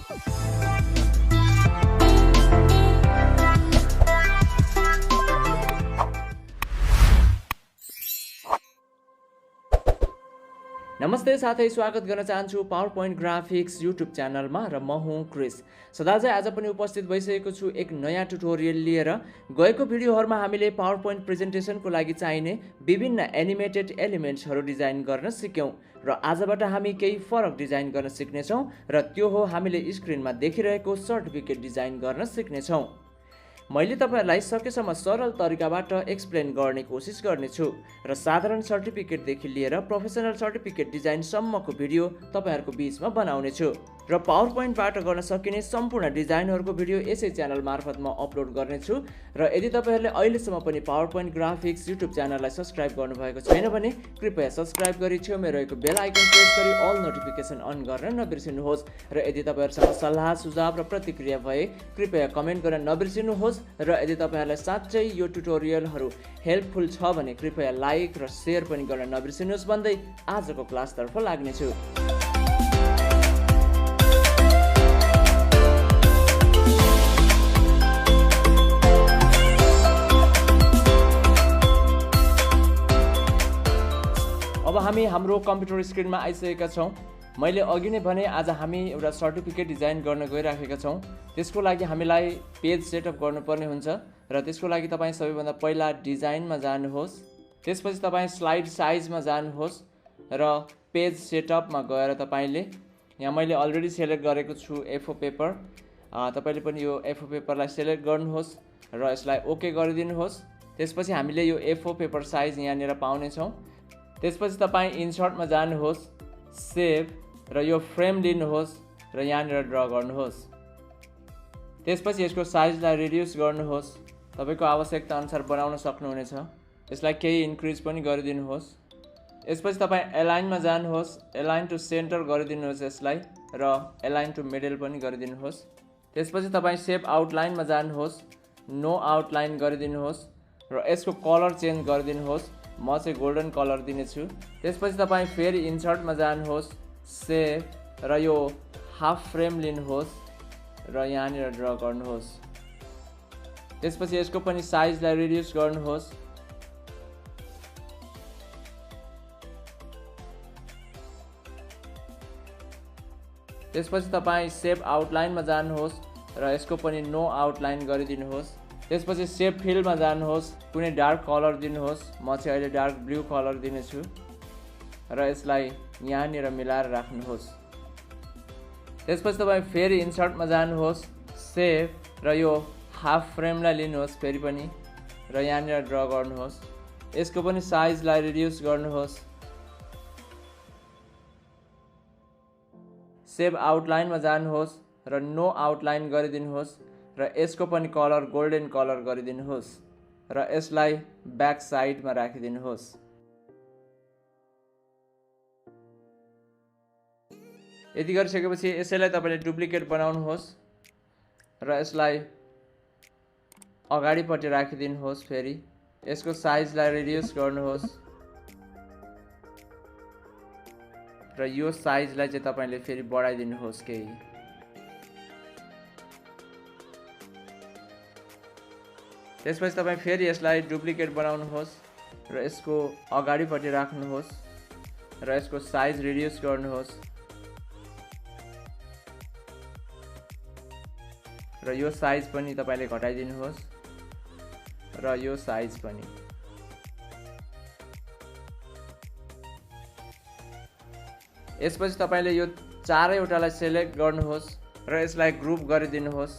नमस्ते साथै स्वागत गर्न चाहन्छु पावरपोइन्ट ग्राफिक्स युट्युब च्यानलमा र म हुँ क्रिस। सदाझै आज पनि उपस्थित भइसकेको छु एक नयाँ ट्युटोरियल लिएर। गएको भिडियोहरूमा हामीले पावरपोइन्ट प्रेजेन्टेसनको लागि चाहिने विभिन्न एनिमेटेड एलिमेन्ट्सहरू डिजाइन गर्न सिक्यौं र आजबाट हामी केही फरक डिजाइन गर्न सिक्नेछौं र त्यो हो हामीले स्क्रिनमा देखिरहेको सर्टिफिकेट डिजाइन गर्न सिक्नेछौं। मैले तपाईहरुलाई सकेसम्म सरल तरिकाबाट एक्सप्लेन गर्ने कोसिस गर्नेछु र साधारण सर्टिफिकेटदेखि लिएर प्रोफेसनल सर्टिफिकेट डिजाइन सम्मको भिडियो तपाईहरुको बीचमा बनाउनेछु र पावरपोइन्टबाट गर्न सकिने सम्पूर्ण डिजाइनहरुको भिडियो यसै च्यानल मार्फत म अपलोड गर्नेछु र यदि तपाईहरुले अहिलेसम्म पनि पावरपोइन्ट ग्राफिक्स युट्युब च्यानललाई सब्स्क्राइब गर्नुभएको छैन भने कृपया सब्स्क्राइब गरी छेउमै रहेको बेल आइकन प्रेस गरी अल नोटिफिकेसन अन गर्न नबिर्सिनुहोस् र यदि तपाईहरुसँग सल्लाह सुझाव र प्रतिक्रिया भए कृपया कमेन्ट गर्न नबिर्सिनुहोस् र यदि तपाईहरुलाई साच्चै यो ट्युटोरियलहरु हेल्पफुल छ भने कृपया लाइक र शेयर पनि गर्न नबिर्सिनुहोस् भन्दै आजको क्लासतर्फ लाग्नेछु। अब हामी हाम्रो कम्प्युटर स्क्रिनमा आइसकेका छौं। मैले अघि नै भने आज हामी एउटा सर्टिफिकेट डिजाइन गर्न गइराखेका छौं। त्यसको लागि हामीलाई पेज सेटअप गर्नुपर्ने हुन्छ र त्यसको लागि तपाई सबैभन्दा पहिला डिजाइनमा जानुहोस्, त्यसपछि तपाई स्लाइड साइजमा जानुहोस् र पेज सेटअपमा गएर तपाईले यहाँ मैले अलरेडी सिलेक्ट गरेको छु A4 पेपर। तपाईले पनि यो A4 पेपरलाई सिलेक्ट गर्नुहोस् र यसलाई ओके गरिदिनुहोस्। त्यसपछि हामीले यो A4 पेपर साइज यहाँनिर पाउने छौं। त्यसपछि तपाई इन्सर्टमा जानुहोस्, सेभ र यो फ्रेम लिनुहोस् र यहाँनिर ड्रा गर्नुहोस्। त्यसपछि यसको साइजलाई रिड्युस गर्नुहोस्, तपाईको आवश्यकता अनुसार बनाउन सक्नुहुनेछ। यसलाई केही इन्क्रिज पनि गरिदिनुहोस्। यसपछि तपाई एलाइनमा जानुहोस्, एलाइन टु सेन्टर गरिदिनुहोस् यसलाई र एलाइन टु मिडल पनि गरिदिनुहोस्। त्यसपछि तपाई शेप आउटलाइनमा जानुहोस्, नो आउटलाइन गरिदिनुहोस् र यसको कलर चेन्ज गरिदिनुहोस्। म चाहिँ गोल्डन कलर दिनेछु। त्यसपछि तपाई फेरि इन्सर्टमा जानुहोस्, सेभ र यो हाफ फ्रेम लिनुहोस् र यहाँनिर ड्रा गर्नुहोस्। त्यसपछि यसको पनि साइजलाई रिड्युस गर्नुहोस्। त्यसपछि तपाई शेप आउटलाइनमा जानुहोस् र यसको पनि नो आउटलाइन गरिदिनुहोस्। त्यसपछि शेप फिलमा जानुहोस्, कुनै डार्क कलर दिनुहोस्। म चाहिँ अहिले डार्क ब्लू कलर दिनेछु र यसलाई यहाँनिर मिलाएर राख्नुहोस्। त्यसपछि तपाईँ फेरि इन्सर्टमा जानुहोस्, सेभ र यो हाफ फ्रेमलाई लिनुहोस् फेरि पनि र यहाँनिर ड्रा गर्नुहोस्। यसको पनि साइजलाई रिड्युस गर्नुहोस्। सेभ आउटलाइनमा जानुहोस् र नो आउटलाइन गरिदिनुहोस् र यसको पनि कलर गोल्डन कलर गरिदिनुहोस् र यसलाई ब्याक साइडमा राखिदिनुहोस्। यति गरिसकेपछि यसैलाई तपाईले डुप्लिकेट बनाउनुहोस् र यसलाई अगाडिपट्टि राखिदिनुहोस्। फेरि यसको साइजलाई रिड्युस गर्नुहोस् र यो साइजलाई चाहिँ तपाईले फेरि बढाइदिनुहोस् केही। त्यसपछि तपाईँ फेरि यसलाई डुप्लिकेट बनाउनुहोस् र यसको अगाडिपट्टि राख्नुहोस् र यसको साइज रिड्युस गर्नुहोस् र यो साइज पनि तपाईले घटाइदिनुहोस् र यो साइज पनि। यसपछि तपाईले यो चारैवटालाई सिलेक्ट गर्नुहोस् र यसलाई ग्रुप गरिदिनुहोस्।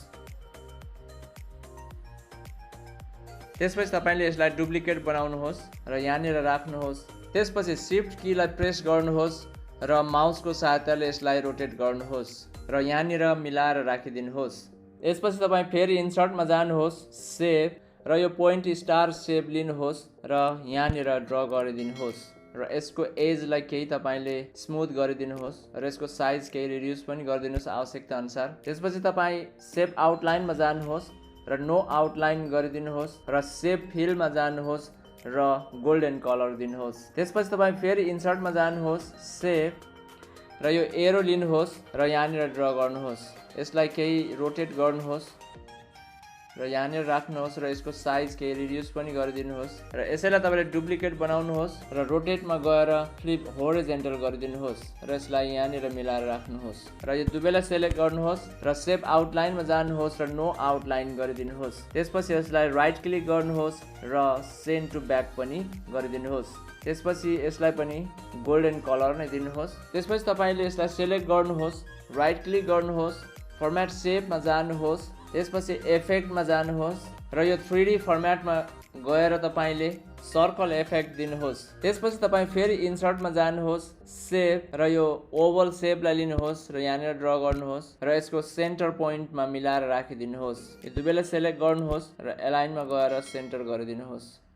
त्यसपछि तपाईले यसलाई डुप्लिकेट बनाउनुहोस् र यहाँनिर राख्नुहोस्। त्यसपछि शिफ्ट कीलाई प्रेस गर्नुहोस् र माउसको सहायताले यसलाई रोटेट गर्नुहोस् र यहाँनिर मिलाएर राखिदिनुहोस्। यसपछि तपाईँ फेरि इन्सर्टमा जानुहोस्, सेभ र यो पोइन्ट स्टार सेप लिनुहोस् र यहाँनिर ड्रा गरिदिनुहोस् र यसको एजलाई केही तपाईले स्मुथ गरिदिनुहोस् र यसको साइज केही रिड्युस पनि गरिदिनुहोस् आवश्यकता अनुसार। त्यसपछि तपाईँ शेप आउटलाइनमा जानुहोस् र नो आउटलाइन गरिदिनुहोस् र शेप फिलमा जानुहोस् र गोल्डन कलर दिनुहोस्। त्यसपछि तपाईँ फेरि इन्सर्टमा जानुहोस्, सेभ र यो एरो लिनुहोस् र यहाँनिर ड्र गर्नुहोस्। यसलाई केही रोटेट गर्नुहोस् र यहाँनिर राख्नुहोस् र यसको साइज केही रिड्युस पनि गरिदिनुहोस् र यसैलाई तपाईँले डुप्लिकेट बनाउनुहोस् र रोटेटमा गएर फ्लिप होरिजेन्टल गरिदिनुहोस् र यसलाई यहाँनिर मिलाएर राख्नुहोस् र यो दुवैलाई सेलेक्ट गर्नुहोस् र सेप आउटलाइनमा जानुहोस् र नो आउटलाइन गरिदिनुहोस्। त्यसपछि यसलाई राइट क्लिक गर्नुहोस् र सेन्ड टु ब्याक पनि गरिदिनुहोस्। त्यसपछि यसलाई पनि गोल्डन कलर नै दिनुहोस्। त्यसपछि तपाईँले यसलाई सेलेक्ट गर्नुहोस्, राइट क्लिक गर्नुहोस्, फर्मेट सेपमा जानुहोस्, त्यसपछि इफेक्टमा जानुहोस् र यो 3D फर्मेटमा गएर तपाईँले सर्कल इफेक्ट दिनुहोस्। त्यसपछि तपाईँ फेरि इन्सर्टमा जानुहोस्, सेप र यो ओभल सेपलाई लिनुहोस् र यहाँनिर ड्र गर्नुहोस् र यसको सेन्टर पोइन्टमा मिलाएर राखिदिनुहोस्। यो दुवैलाई सेलेक्ट गर्नुहोस् र एलाइनमा गएर सेन्टर गरिदिनुहोस्।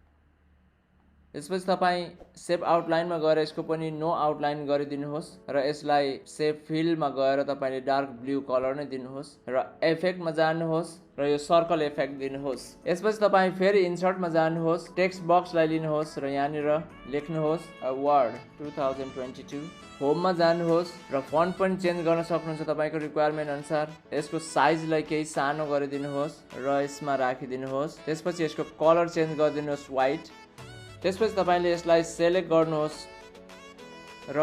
त्यसपछि तपाईँ सेप आउटलाइनमा गएर यसको पनि नो आउटलाइन गरिदिनुहोस् र यसलाई सेप फिलमा गएर तपाईँले डार्क ब्लू कलर नै दिनुहोस् र इफेक्टमा जानुहोस् र यो सर्कल इफेक्ट दिनुहोस्। यसपछि तपाईँ फेरि इन्सर्टमा जानुहोस्, टेक्स्ट बक्सलाई लिनुहोस् र यहाँनिर लेख्नुहोस् वर्ड 2022। होममा जानुहोस् र फन्ट पनि चेन्ज गर्न सक्नुहुन्छ तपाईँको रिक्वायरमेन्ट अनुसार। यसको साइजलाई केही सानो गरिदिनुहोस् र यसमा राखिदिनुहोस्। त्यसपछि यसको कलर चेन्ज गरिदिनुहोस् व्हाइट। त्यसपछि तपाईँले यसलाई सेलेक्ट गर्नुहोस् र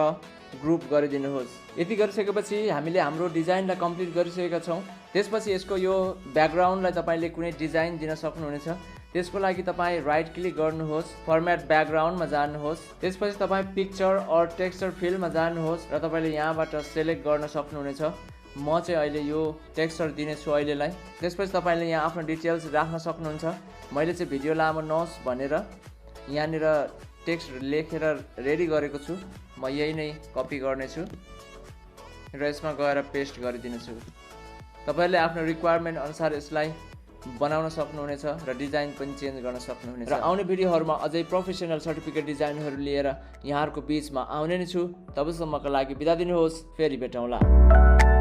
ग्रुप गरिदिनुहोस्। यति गरिसकेपछि हामीले हाम्रो डिजाइनलाई कम्प्लिट गरिसकेका छौँ। त्यसपछि यसको यो ब्याकग्राउन्डलाई तपाईँले कुनै डिजाइन दिन सक्नुहुनेछ। त्यसको लागि तपाईँ राइट क्लिक गर्नुहोस्, फर्मेट ब्याकग्राउन्डमा जानुहोस्, त्यसपछि तपाईँ पिक्चर अर टेक्सचर फिल्डमा जानुहोस् र तपाईँले यहाँबाट सेलेक्ट गर्न सक्नुहुनेछ। म चाहिँ अहिले यो टेक्सचर दिनेछु अहिलेलाई। त्यसपछि तपाईँले यहाँ आफ्नो डिटेल्स राख्न सक्नुहुन्छ। मैले चाहिँ भिडियो लामो नहोस् भनेर यहाँनिर टेक्स्ट लेखेर रेडी गरेको छु। म यही नै कपी गर्नेछु र यसमा गएर पेस्ट गरिदिनेछु। तपाईँले आफ्नो रिक्वायरमेन्ट अनुसार यसलाई बनाउन सक्नुहुनेछ र डिजाइन पनि चेन्ज गर्न सक्नुहुनेछ। र आउने भिडियोहरूमा अझै प्रोफेसनल सर्टिफिकेट डिजाइनहरू लिएर यहाँहरूको बिचमा आउने नै छु। तबसम्मका लागि बिदा दिनुहोस्, फेरि भेटौँला।